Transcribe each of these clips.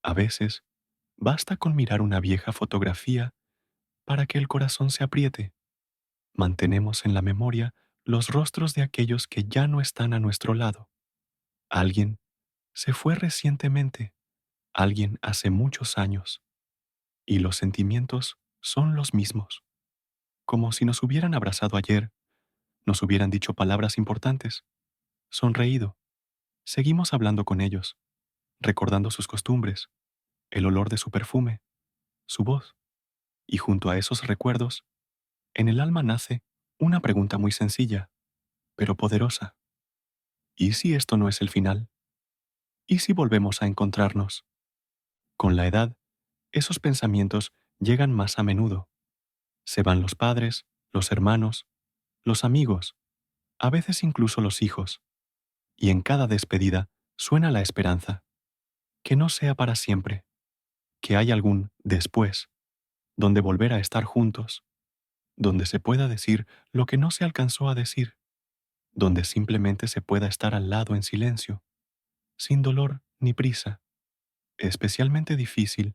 A veces, basta con mirar una vieja fotografía para que el corazón se apriete. Mantenemos en la memoria los rostros de aquellos que ya no están a nuestro lado. Alguien se fue recientemente, alguien hace muchos años, y los sentimientos son los mismos, como si nos hubieran abrazado ayer, nos hubieran dicho palabras importantes, sonreído. Seguimos hablando con ellos, recordando sus costumbres, el olor de su perfume, su voz, y junto a esos recuerdos, en el alma nace una pregunta muy sencilla, pero poderosa. ¿Y si esto no es el final? ¿Y si volvemos a encontrarnos? Con la edad, esos pensamientos llegan más a menudo. Se van los padres, los hermanos, los amigos, a veces incluso los hijos, y en cada despedida suena la esperanza, que no sea para siempre, que hay algún después, donde volver a estar juntos, donde se pueda decir lo que no se alcanzó a decir, donde simplemente se pueda estar al lado en silencio, sin dolor ni prisa. Especialmente difícil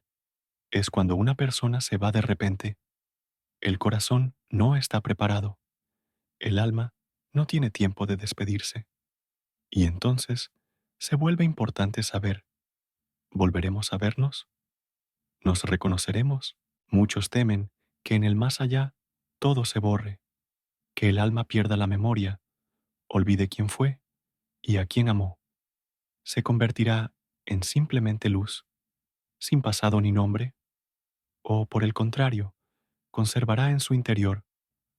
es cuando una persona se va de repente. El corazón no está preparado, el alma no tiene tiempo de despedirse. Y entonces se vuelve importante saber, ¿volveremos a vernos? ¿Nos reconoceremos? Muchos temen que en el más allá todo se borre, que el alma pierda la memoria, olvide quién fue y a quién amó. Se convertirá en simplemente luz, sin pasado ni nombre, o por el contrario, conservará en su interior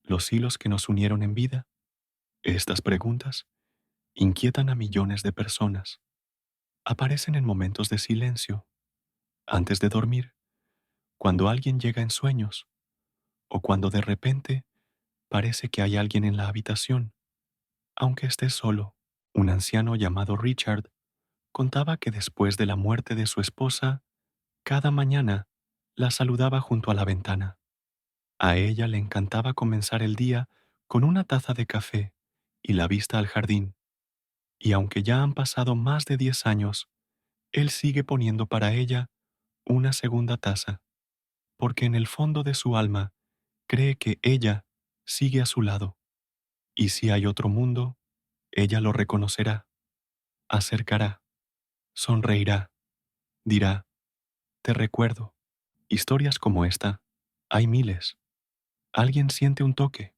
los hilos que nos unieron en vida. Estas preguntas inquietan a millones de personas. Aparecen en momentos de silencio, antes de dormir, cuando alguien llega en sueños, o cuando de repente parece que hay alguien en la habitación, aunque esté solo. Un anciano llamado Richard contaba que después de la muerte de su esposa, cada mañana la saludaba junto a la ventana. A ella le encantaba comenzar el día con una taza de café y la vista al jardín, y aunque ya han pasado más de 10 años, él sigue poniendo para ella una segunda taza, porque en el fondo de su alma cree que ella sigue a su lado, y si hay otro mundo, ella lo reconocerá, acercará, sonreirá, dirá, te recuerdo. Historias como esta, hay miles. Alguien siente un toque,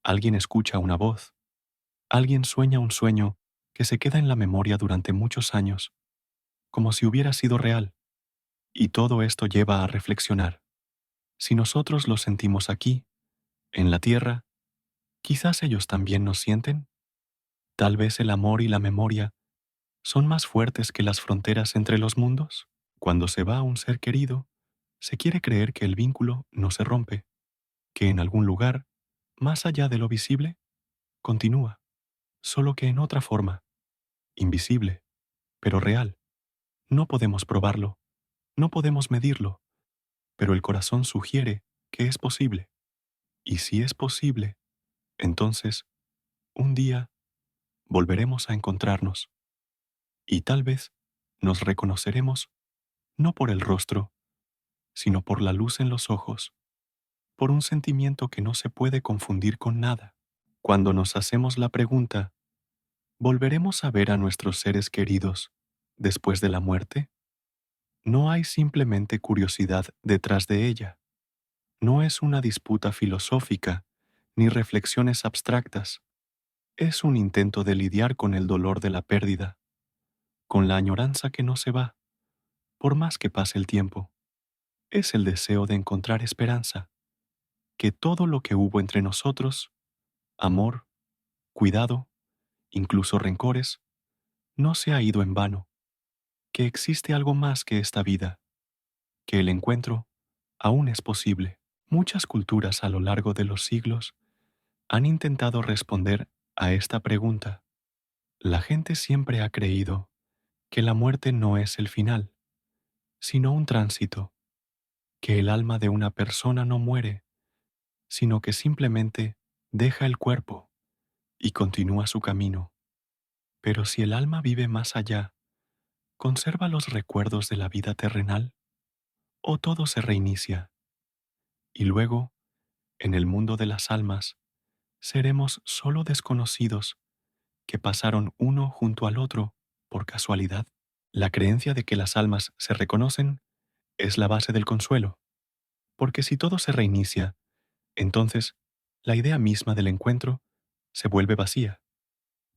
alguien escucha una voz, alguien sueña un sueño que se queda en la memoria durante muchos años, como si hubiera sido real, y todo esto lleva a reflexionar. Si nosotros lo sentimos aquí, en la tierra, quizás ellos también nos sienten. Tal vez el amor y la memoria son más fuertes que las fronteras entre los mundos. Cuando se va un ser querido, se quiere creer que el vínculo no se rompe, que en algún lugar, más allá de lo visible, continúa, solo que en otra forma, invisible, pero real. No podemos probarlo, no podemos medirlo, pero el corazón sugiere que es posible. Y si es posible, entonces, un día, volveremos a encontrarnos, y tal vez nos reconoceremos no por el rostro, sino por la luz en los ojos, por un sentimiento que no se puede confundir con nada. Cuando nos hacemos la pregunta, ¿volveremos a ver a nuestros seres queridos después de la muerte? No hay simplemente curiosidad detrás de ella. No es una disputa filosófica ni reflexiones abstractas. Es un intento de lidiar con el dolor de la pérdida, con la añoranza que no se va, por más que pase el tiempo. Es el deseo de encontrar esperanza, que todo lo que hubo entre nosotros, amor, cuidado, incluso rencores, no se ha ido en vano, que existe algo más que esta vida, que el encuentro aún es posible. Muchas culturas a lo largo de los siglos han intentado responder a esta pregunta. La gente siempre ha creído que la muerte no es el final, sino un tránsito, que el alma de una persona no muere, sino que simplemente deja el cuerpo y continúa su camino. Pero si el alma vive más allá, ¿Conserva los recuerdos de la vida terrenal o todo se reinicia? Y luego, en el mundo de las almas, seremos solo desconocidos que pasaron uno junto al otro por casualidad. La creencia de que las almas se reconocen es la base del consuelo, porque si todo se reinicia, entonces la idea misma del encuentro se vuelve vacía.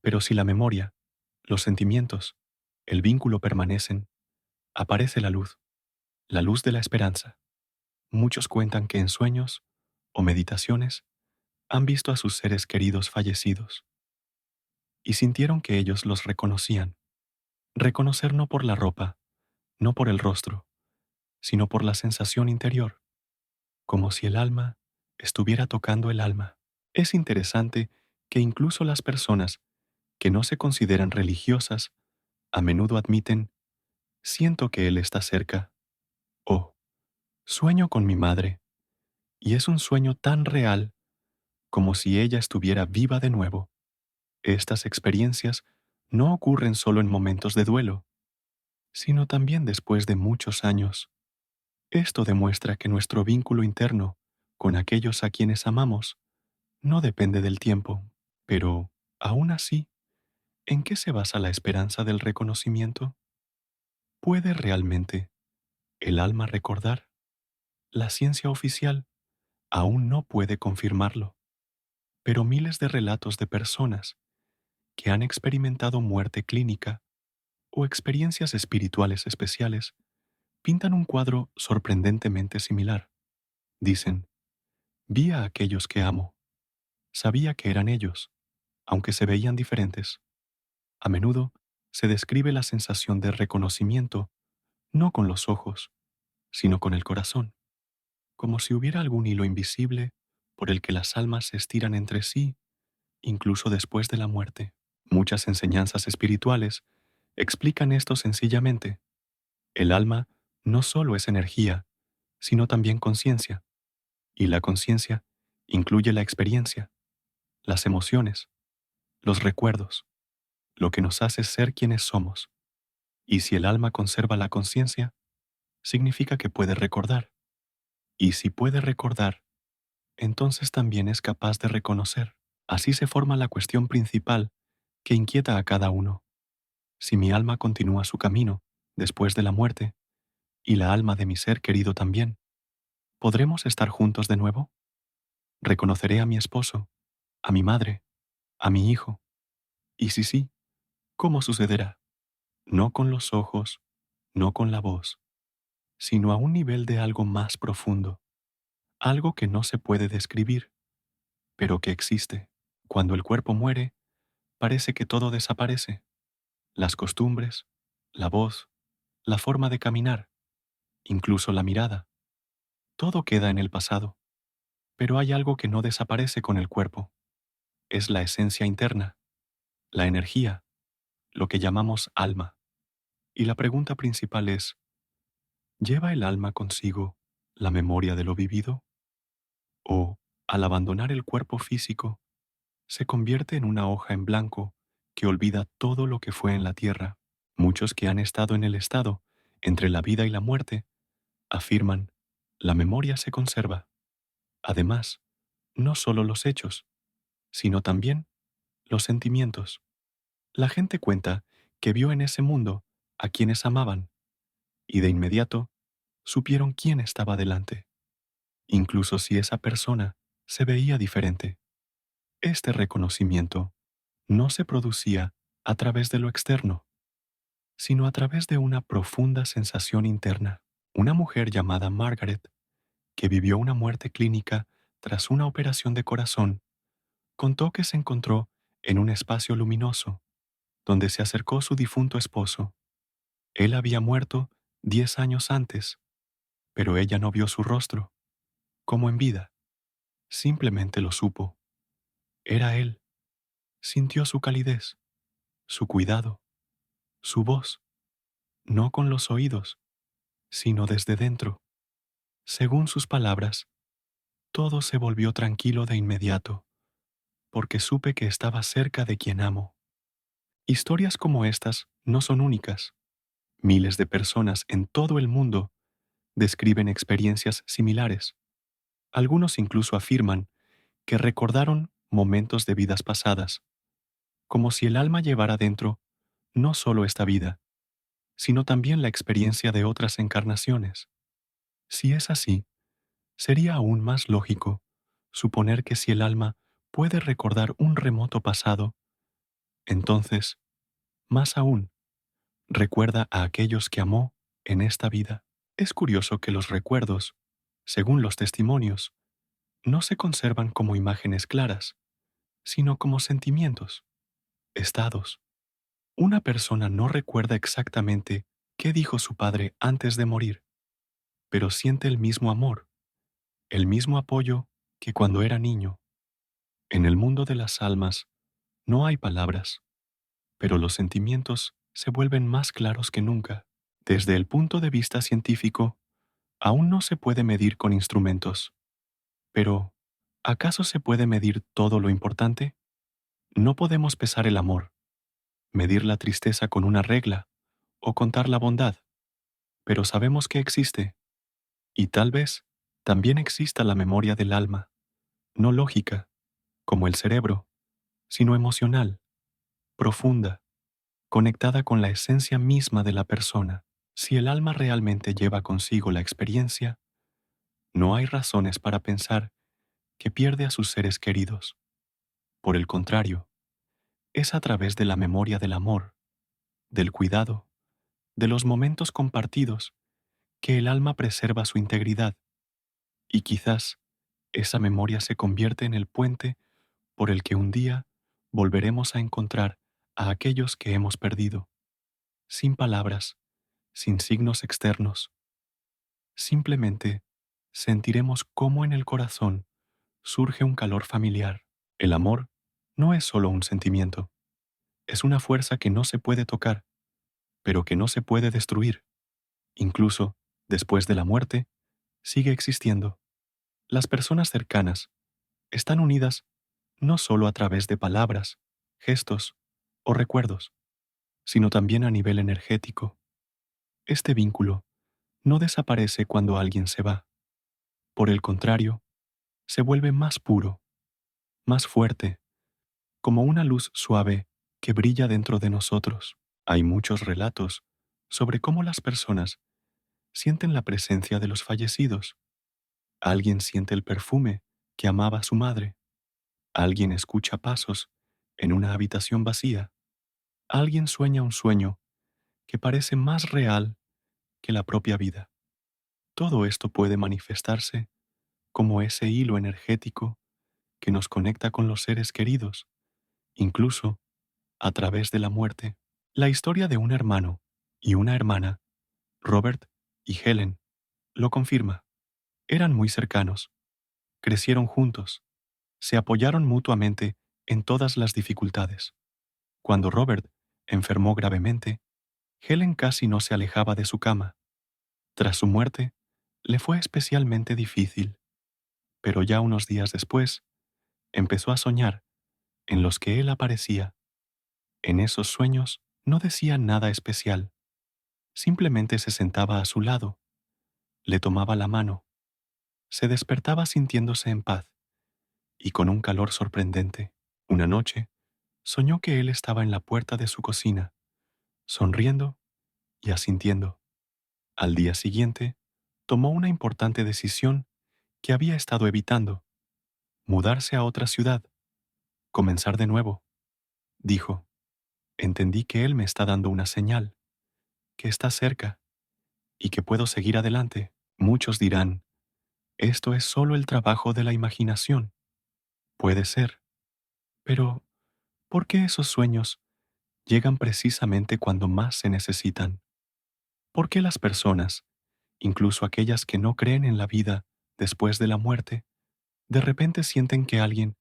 Pero si la memoria, los sentimientos, el vínculo permanecen, aparece la luz de la esperanza. Muchos cuentan que en sueños o meditaciones han visto a sus seres queridos fallecidos y sintieron que ellos los reconocían. Reconocer no por la ropa, no por el rostro, sino por la sensación interior, como si el alma estuviera tocando el alma. Es interesante que incluso las personas que no se consideran religiosas a menudo admiten, siento que Él está cerca, o sueño con mi madre, y es un sueño tan real como si ella estuviera viva de nuevo. Estas experiencias no ocurren solo en momentos de duelo, sino también después de muchos años. Esto demuestra que nuestro vínculo interno con aquellos a quienes amamos no depende del tiempo. Pero, aún así, ¿en qué se basa la esperanza del reconocimiento? ¿Puede realmente el alma recordar? La ciencia oficial aún no puede confirmarlo, pero miles de relatos de personas que han experimentado muerte clínica o experiencias espirituales especiales pintan un cuadro sorprendentemente similar. Dicen, vi a aquellos que amo, sabía que eran ellos, aunque se veían diferentes. A menudo se describe la sensación de reconocimiento no con los ojos, sino con el corazón, como si hubiera algún hilo invisible por el que las almas se estiran entre sí, incluso después de la muerte. Muchas enseñanzas espirituales explican esto sencillamente. El alma no solo es energía, sino también conciencia, y la conciencia incluye la experiencia, las emociones, los recuerdos, lo que nos hace ser quienes somos. Y si el alma conserva la conciencia, significa que puede recordar. Y si puede recordar, entonces también es capaz de reconocer. Así se forma la cuestión principal que inquieta a cada uno. Si mi alma continúa su camino después de la muerte, y la alma de mi ser querido también, ¿podremos estar juntos de nuevo? ¿Reconoceré a mi esposo, a mi madre, a mi hijo? Y si sí, ¿cómo sucederá? No con los ojos, no con la voz, sino a un nivel de algo más profundo, algo que no se puede describir, pero que existe. Cuando el cuerpo muere, parece que todo desaparece, las costumbres, la voz, la forma de caminar, incluso la mirada. Todo queda en el pasado, pero hay algo que no desaparece con el cuerpo. Es la esencia interna, la energía, lo que llamamos alma. Y la pregunta principal es, ¿lleva el alma consigo la memoria de lo vivido? ¿O, al abandonar el cuerpo físico, se convierte en una hoja en blanco que olvida todo lo que fue en la tierra? Muchos que han estado en el estado entre la vida y la muerte afirman, la memoria se conserva. Además, no solo los hechos, sino también los sentimientos. La gente cuenta que vio en ese mundo a quienes amaban y de inmediato supieron quién estaba delante, incluso si esa persona se veía diferente. Este reconocimiento no se producía a través de lo externo, sino a través de una profunda sensación interna. Una mujer llamada Margaret, que vivió una muerte clínica tras una operación de corazón, contó que se encontró en un espacio luminoso, donde se acercó su difunto esposo. Él había muerto 10 años antes, pero ella no vio su rostro, como en vida. Simplemente lo supo. Era él. Sintió su calidez, su cuidado, su voz, no con los oídos, sino desde dentro. Según sus palabras, todo se volvió tranquilo de inmediato, porque supe que estaba cerca de quien amo. Historias como estas no son únicas. Miles de personas en todo el mundo describen experiencias similares. Algunos incluso afirman que recordaron momentos de vidas pasadas, como si el alma llevara dentro no solo esta vida, sino también la experiencia de otras encarnaciones. Si es así, sería aún más lógico suponer que si el alma puede recordar un remoto pasado, entonces, más aún, recuerda a aquellos que amó en esta vida. Es curioso que los recuerdos, según los testimonios, no se conservan como imágenes claras, sino como sentimientos, estados. Una persona no recuerda exactamente qué dijo su padre antes de morir, pero siente el mismo amor, el mismo apoyo que cuando era niño. En el mundo de las almas no hay palabras, pero los sentimientos se vuelven más claros que nunca. Desde el punto de vista científico, aún no se puede medir con instrumentos. Pero, ¿acaso se puede medir todo lo importante? No podemos pesar el amor, medir la tristeza con una regla o contar la bondad, pero sabemos que existe, y tal vez también exista la memoria del alma, no lógica, como el cerebro, sino emocional, profunda, conectada con la esencia misma de la persona. Si el alma realmente lleva consigo la experiencia, no hay razones para pensar que pierde a sus seres queridos. Por el contrario, es a través de la memoria del amor, del cuidado, de los momentos compartidos, que el alma preserva su integridad, y quizás esa memoria se convierte en el puente por el que un día volveremos a encontrar a aquellos que hemos perdido, sin palabras, sin signos externos. Simplemente sentiremos cómo en el corazón surge un calor familiar. El amor no es solo un sentimiento, es una fuerza que no se puede tocar, pero que no se puede destruir. Incluso después de la muerte, sigue existiendo. Las personas cercanas están unidas no solo a través de palabras, gestos o recuerdos, sino también a nivel energético. Este vínculo no desaparece cuando alguien se va. Por el contrario, se vuelve más puro, más fuerte, como una luz suave que brilla dentro de nosotros. Hay muchos relatos sobre cómo las personas sienten la presencia de los fallecidos. Alguien siente el perfume que amaba a su madre. Alguien escucha pasos en una habitación vacía. Alguien sueña un sueño que parece más real que la propia vida. Todo esto puede manifestarse como ese hilo energético que nos conecta con los seres queridos, incluso a través de la muerte. La historia de un hermano y una hermana, Robert y Helen, lo confirma. Eran muy cercanos, crecieron juntos, se apoyaron mutuamente en todas las dificultades. Cuando Robert enfermó gravemente, Helen casi no se alejaba de su cama. Tras su muerte, le fue especialmente difícil, pero ya unos días después, empezó a soñar en los que él aparecía. En esos sueños no decía nada especial, simplemente se sentaba a su lado, le tomaba la mano, se despertaba sintiéndose en paz y con un calor sorprendente. Una noche, soñó que él estaba en la puerta de su cocina, sonriendo y asintiendo. Al día siguiente, tomó una importante decisión que había estado evitando: mudarse a otra ciudad, comenzar de nuevo. Dijo: entendí que él me está dando una señal, que está cerca y que puedo seguir adelante. Muchos dirán, esto es solo el trabajo de la imaginación. Puede ser, pero ¿por qué esos sueños llegan precisamente cuando más se necesitan? ¿Por qué las personas, incluso aquellas que no creen en la vida después de la muerte, de repente sienten que alguien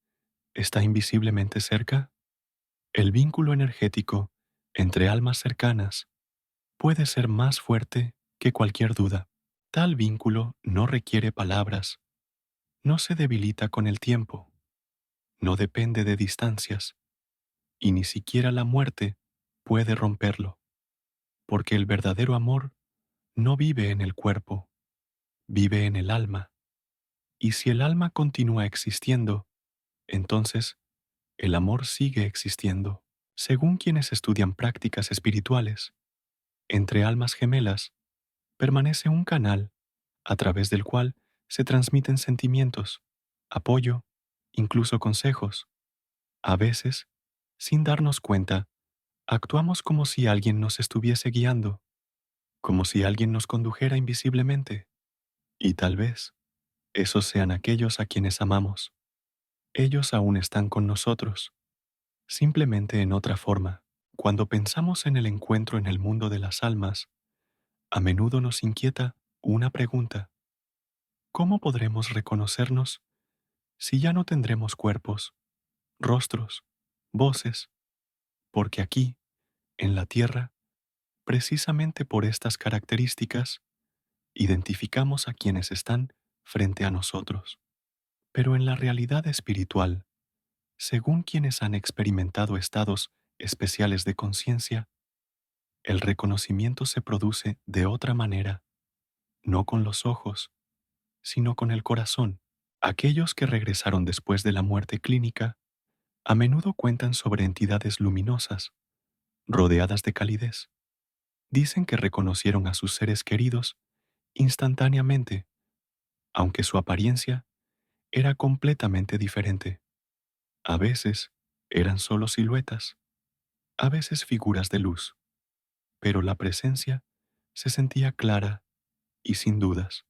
está invisiblemente cerca? El vínculo energético entre almas cercanas puede ser más fuerte que cualquier duda. Tal vínculo no requiere palabras, no se debilita con el tiempo, no depende de distancias, y ni siquiera la muerte puede romperlo. porque el verdadero amor no vive en el cuerpo, vive en el alma. Y si el alma continúa existiendo, entonces el amor sigue existiendo. Según quienes estudian prácticas espirituales, entre almas gemelas permanece un canal a través del cual se transmiten sentimientos, apoyo, incluso consejos. A veces, sin darnos cuenta, actuamos como si alguien nos estuviese guiando, como si alguien nos condujera invisiblemente. Y tal vez esos sean aquellos a quienes amamos. Ellos aún están con nosotros, simplemente en otra forma. Cuando pensamos en el encuentro en el mundo de las almas, a menudo nos inquieta una pregunta. ¿Cómo podremos reconocernos si ya no tendremos cuerpos, rostros, voces? Porque aquí, en la Tierra, precisamente por estas características, identificamos a quienes están frente a nosotros. Pero en la realidad espiritual, según quienes han experimentado estados especiales de conciencia, el reconocimiento se produce de otra manera, no con los ojos, sino con el corazón. Aquellos que regresaron después de la muerte clínica a menudo cuentan sobre entidades luminosas, rodeadas de calidez. Dicen que reconocieron a sus seres queridos instantáneamente, aunque su apariencia era completamente diferente. A veces eran solo siluetas, a veces figuras de luz, pero la presencia se sentía clara y sin dudas,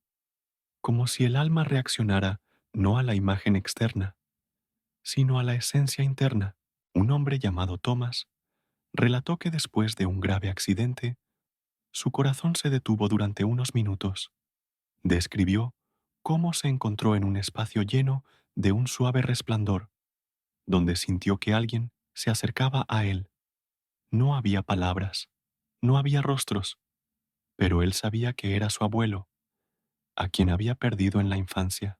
como si el alma reaccionara no a la imagen externa, sino a la esencia interna. Un hombre llamado Thomas relató que después de un grave accidente, su corazón se detuvo durante unos minutos. Describió cómo se encontró en un espacio lleno de un suave resplandor, donde sintió que alguien se acercaba a él. No había palabras, no había rostros, pero él sabía que era su abuelo, a quien había perdido en la infancia.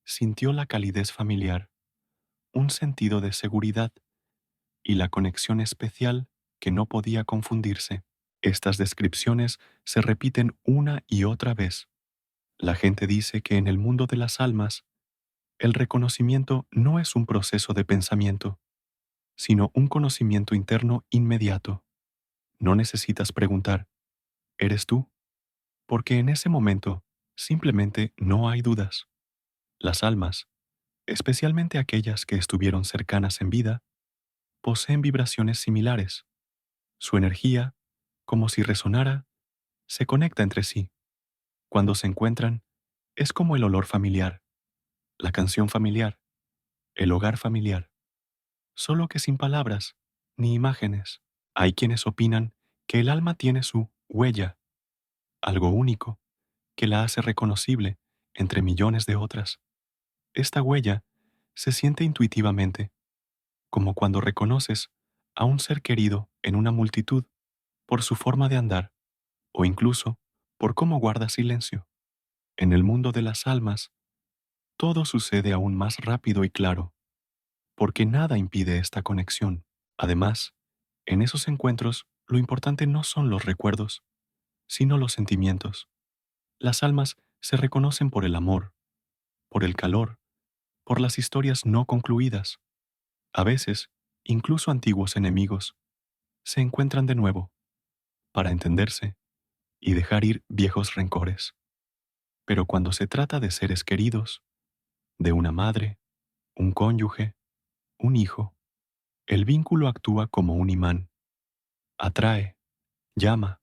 Sintió la calidez familiar, un sentido de seguridad y la conexión especial que no podía confundirse. Estas descripciones se repiten una y otra vez. La gente dice que en el mundo de las almas, el reconocimiento no es un proceso de pensamiento, sino un conocimiento interno inmediato. No necesitas preguntar, ¿eres tú? Porque en ese momento simplemente no hay dudas. Las almas, especialmente aquellas que estuvieron cercanas en vida, poseen vibraciones similares. Su energía, como si resonara, se conecta entre sí. Cuando se encuentran, es como el olor familiar, la canción familiar, el hogar familiar, solo que sin palabras ni imágenes. Hay quienes opinan que el alma tiene su huella, algo único, que la hace reconocible entre millones de otras. Esta huella se siente intuitivamente, como cuando reconoces a un ser querido en una multitud por su forma de andar, o incluso por cómo guarda silencio. En el mundo de las almas, todo sucede aún más rápido y claro, porque nada impide esta conexión. Además, en esos encuentros, lo importante no son los recuerdos, sino los sentimientos. Las almas se reconocen por el amor, por el calor, por las historias no concluidas. A veces, incluso antiguos enemigos se encuentran de nuevo para entenderse y dejar ir viejos rencores. Pero cuando se trata de seres queridos, de una madre, un cónyuge, un hijo, el vínculo actúa como un imán, atrae, llama,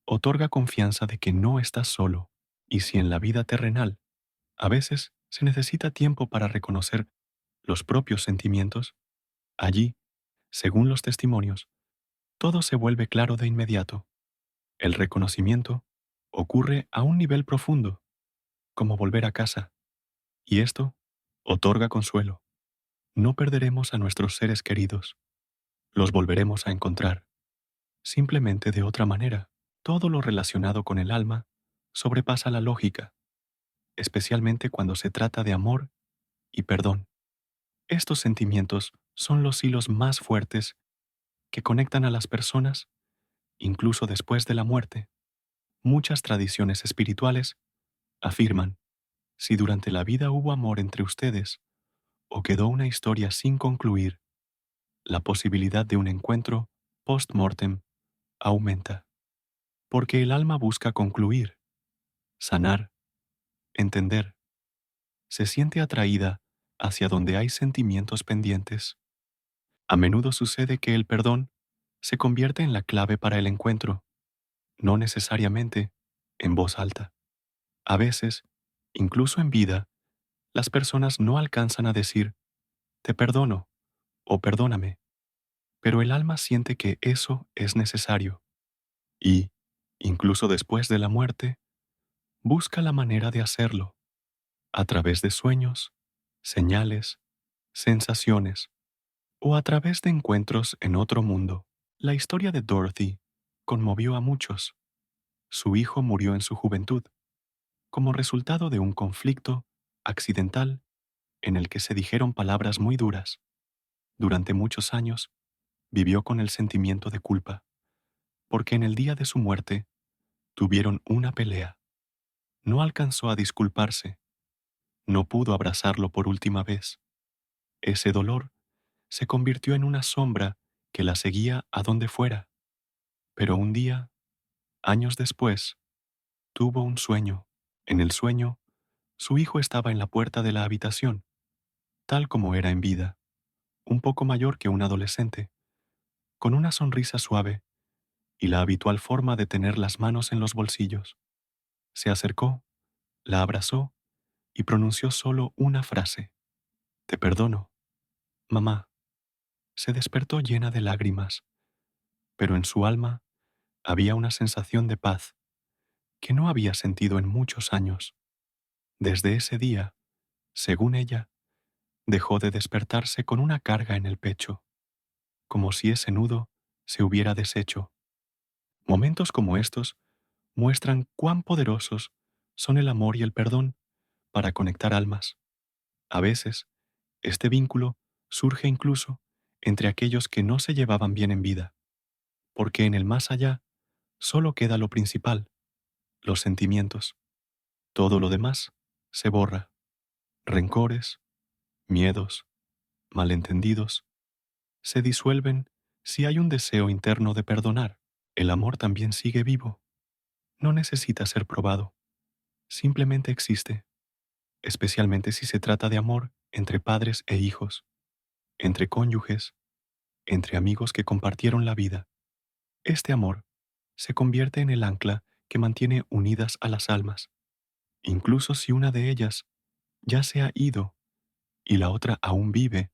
otorga confianza de que no estás solo. Y si en la vida terrenal a veces se necesita tiempo para reconocer los propios sentimientos, allí, según los testimonios, todo se vuelve claro de inmediato. El reconocimiento ocurre a un nivel profundo, como volver a casa, y esto otorga consuelo. No perderemos a nuestros seres queridos, los volveremos a encontrar, simplemente de otra manera. Todo lo relacionado con el alma sobrepasa la lógica, especialmente cuando se trata de amor y perdón. Estos sentimientos son los hilos más fuertes que conectan a las personas incluso después de la muerte. Muchas tradiciones espirituales afirman, si durante la vida hubo amor entre ustedes o quedó una historia sin concluir, la posibilidad de un encuentro post-mortem aumenta, porque el alma busca concluir, sanar, entender, se siente atraída hacia donde hay sentimientos pendientes. A menudo sucede que el perdón se convierte en la clave para el encuentro, no necesariamente en voz alta. A veces, incluso en vida, las personas no alcanzan a decir, te perdono o perdóname, pero el alma siente que eso es necesario y, incluso después de la muerte, busca la manera de hacerlo, a través de sueños, señales, sensaciones o a través de encuentros en otro mundo. La historia de Dorothy conmovió a muchos. Su hijo murió en su juventud, como resultado de un conflicto accidental en el que se dijeron palabras muy duras. Durante muchos años, vivió con el sentimiento de culpa, porque en el día de su muerte tuvieron una pelea. No alcanzó a disculparse, no pudo abrazarlo por última vez. Ese dolor se convirtió en una sombra que la seguía a donde fuera. Pero un día, años después, tuvo un sueño. En el sueño, su hijo estaba en la puerta de la habitación, tal como era en vida, un poco mayor que un adolescente, con una sonrisa suave y la habitual forma de tener las manos en los bolsillos. Se acercó, la abrazó y pronunció solo una frase. Te perdono, mamá. Se despertó llena de lágrimas, pero en su alma había una sensación de paz que no había sentido en muchos años. Desde ese día, según ella, dejó de despertarse con una carga en el pecho, como si ese nudo se hubiera deshecho. Momentos como estos muestran cuán poderosos son el amor y el perdón para conectar almas. A veces, este vínculo surge incluso entre aquellos que no se llevaban bien en vida, porque en el más allá solo queda lo principal, los sentimientos. Todo lo demás se borra. Rencores, miedos, malentendidos, se disuelven si hay un deseo interno de perdonar. El amor también sigue vivo. No necesita ser probado. Simplemente existe, especialmente si se trata de amor entre padres e hijos, entre cónyuges, entre amigos que compartieron la vida. Este amor se convierte en el ancla que mantiene unidas a las almas, incluso si una de ellas ya se ha ido y la otra aún vive.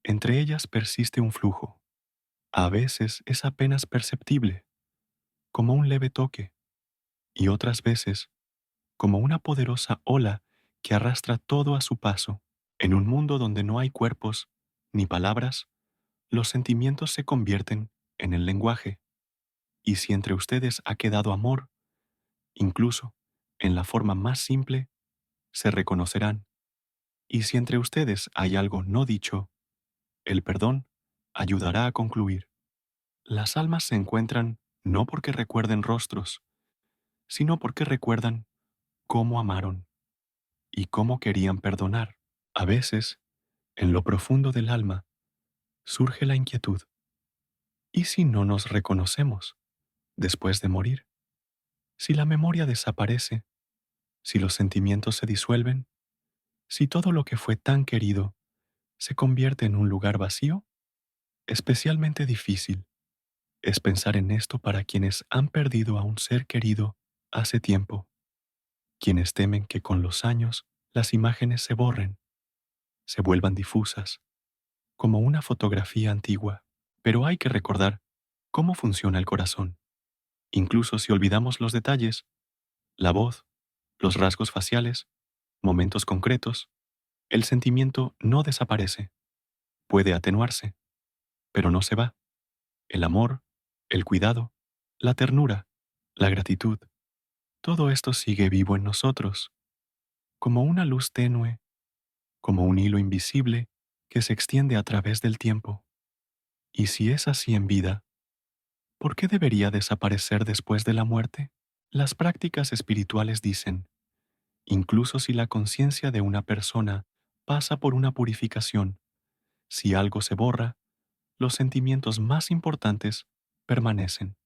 Entre ellas persiste un flujo. A veces es apenas perceptible, como un leve toque, y otras veces como una poderosa ola que arrastra todo a su paso. En un mundo donde no hay cuerpos ni palabras, los sentimientos se convierten en el lenguaje. Y si entre ustedes ha quedado amor, incluso en la forma más simple, se reconocerán. Y si entre ustedes hay algo no dicho, el perdón ayudará a concluir. Las almas se encuentran no porque recuerden rostros, sino porque recuerdan cómo amaron y cómo querían perdonar. A veces, en lo profundo del alma, surge la inquietud. ¿Y si no nos reconocemos después de morir? Si la memoria desaparece, si los sentimientos se disuelven, si todo lo que fue tan querido se convierte en un lugar vacío, especialmente difícil es pensar en esto para quienes han perdido a un ser querido hace tiempo, quienes temen que con los años las imágenes se borren, se vuelvan difusas, como una fotografía antigua. Pero hay que recordar cómo funciona el corazón. Incluso si olvidamos los detalles, la voz, los rasgos faciales, momentos concretos, el sentimiento no desaparece. Puede atenuarse, pero no se va. El amor, el cuidado, la ternura, la gratitud, todo esto sigue vivo en nosotros, como una luz tenue, como un hilo invisible que se extiende a través del tiempo. Y si es así en vida, ¿Por qué debería desaparecer después de la muerte? Las prácticas espirituales dicen, incluso si la conciencia de una persona pasa por una purificación, si algo se borra, los sentimientos más importantes permanecen,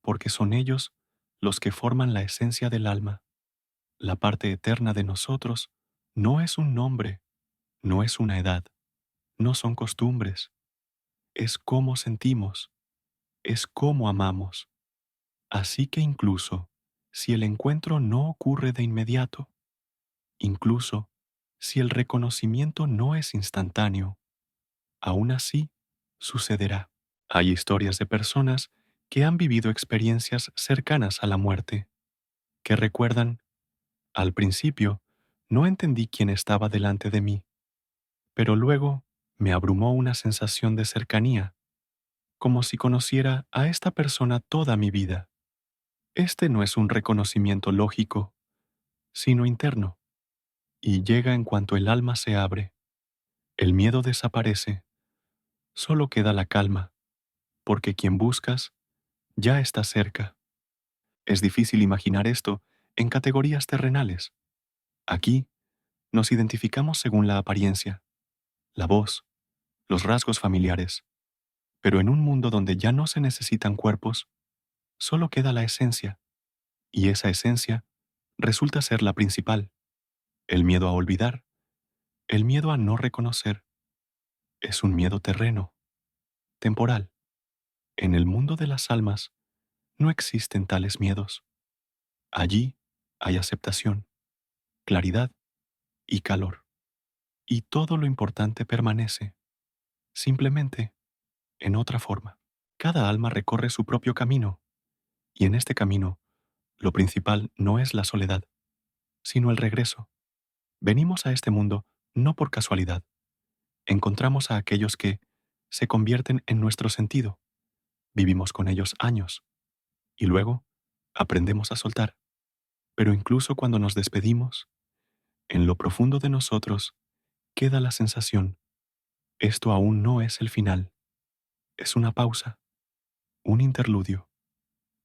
porque son ellos los que forman la esencia del alma. La parte eterna de nosotros no es un nombre, no es una edad, no son costumbres, es cómo sentimos, es cómo amamos. Así que incluso si el encuentro no ocurre de inmediato, incluso si el reconocimiento no es instantáneo, aún así sucederá. Hay historias de personas que han vivido experiencias cercanas a la muerte, que recuerdan, al principio, no entendí quién estaba delante de mí, pero luego me abrumó una sensación de cercanía, como si conociera a esta persona toda mi vida. Este no es un reconocimiento lógico, sino interno, y llega en cuanto el alma se abre. El miedo desaparece, solo queda la calma, porque quien buscas ya está cerca. Es difícil imaginar esto en categorías terrenales. Aquí nos identificamos según la apariencia, la voz, los rasgos familiares, pero en un mundo donde ya no se necesitan cuerpos, solo queda la esencia, y esa esencia resulta ser la principal. El miedo a olvidar, el miedo a no reconocer, es un miedo terreno, temporal. En el mundo de las almas no existen tales miedos. Allí hay aceptación, claridad y calor. Y todo lo importante permanece, simplemente en otra forma. Cada alma recorre su propio camino, y en este camino, lo principal no es la soledad, sino el regreso. Venimos a este mundo no por casualidad. Encontramos a aquellos que se convierten en nuestro sentido. Vivimos con ellos años, y luego aprendemos a soltar. Pero incluso cuando nos despedimos, en lo profundo de nosotros queda la sensación, esto aún no es el final, es una pausa, un interludio,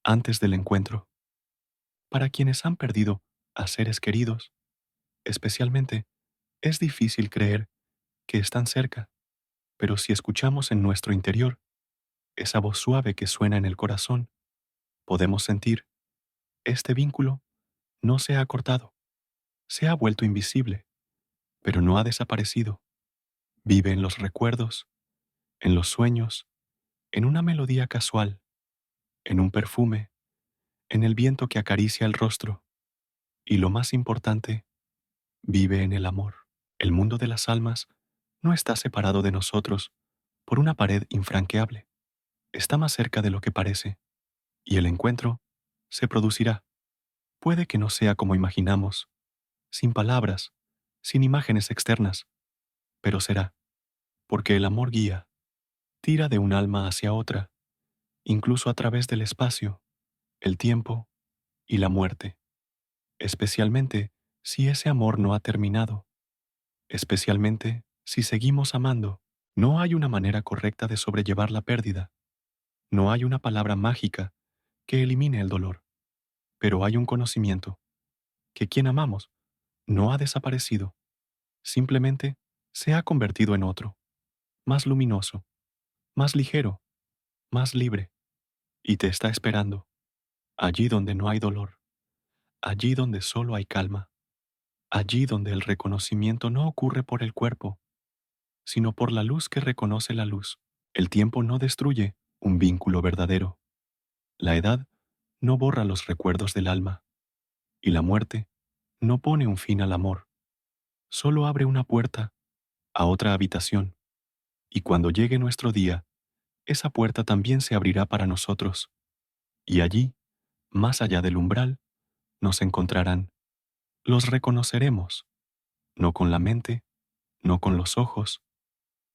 antes del encuentro. Para quienes han perdido a seres queridos, especialmente, es difícil creer que están cerca, pero si escuchamos en nuestro interior esa voz suave que suena en el corazón, podemos sentir, este vínculo no se ha cortado, se ha vuelto invisible, pero no ha desaparecido. Vive en los recuerdos, en los sueños, en una melodía casual, en un perfume, en el viento que acaricia el rostro, y lo más importante, vive en el amor. El mundo de las almas no está separado de nosotros por una pared infranqueable. Está más cerca de lo que parece, y el encuentro se producirá. Puede que no sea como imaginamos, sin palabras, sin imágenes externas, pero será, porque el amor guía, tira de un alma hacia otra, incluso a través del espacio, el tiempo y la muerte, especialmente si ese amor no ha terminado, especialmente si seguimos amando. No hay una manera correcta de sobrellevar la pérdida, no hay una palabra mágica que elimine el dolor, pero hay un conocimiento, que quien amamos no ha desaparecido, simplemente se ha convertido en otro, más luminoso, más ligero, más libre, y te está esperando, allí donde no hay dolor, allí donde solo hay calma, allí donde el reconocimiento no ocurre por el cuerpo, sino por la luz que reconoce la luz. El tiempo no destruye un vínculo verdadero. La edad no borra los recuerdos del alma, y la muerte no pone un fin al amor, solo abre una puerta a otra habitación, y cuando llegue nuestro día, esa puerta también se abrirá para nosotros, y allí, más allá del umbral, nos encontrarán. Los reconoceremos, no con la mente, no con los ojos,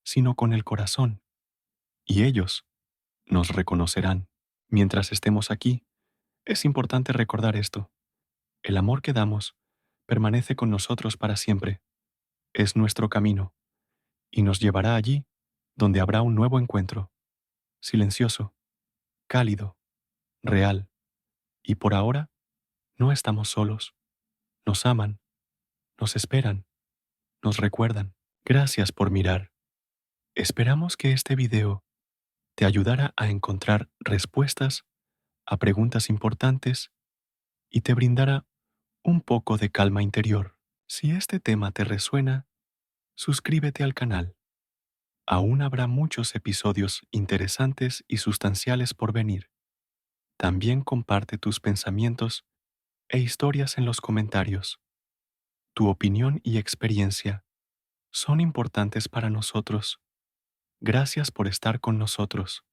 sino con el corazón, y ellos nos reconocerán. Mientras estemos aquí, es importante recordar esto. El amor que damos permanece con nosotros para siempre. Es nuestro camino, y nos llevará allí donde habrá un nuevo encuentro, silencioso, cálido, real, y por ahora no estamos solos. Nos aman, nos esperan, nos recuerdan. Gracias por mirar. Esperamos que este video te ayudara a encontrar respuestas a preguntas importantes y te brindara un poco de calma interior. Si este tema te resuena, suscríbete al canal. Aún habrá muchos episodios interesantes y sustanciales por venir. También comparte tus pensamientos e historias en los comentarios. Tu opinión y experiencia son importantes para nosotros. Gracias por estar con nosotros.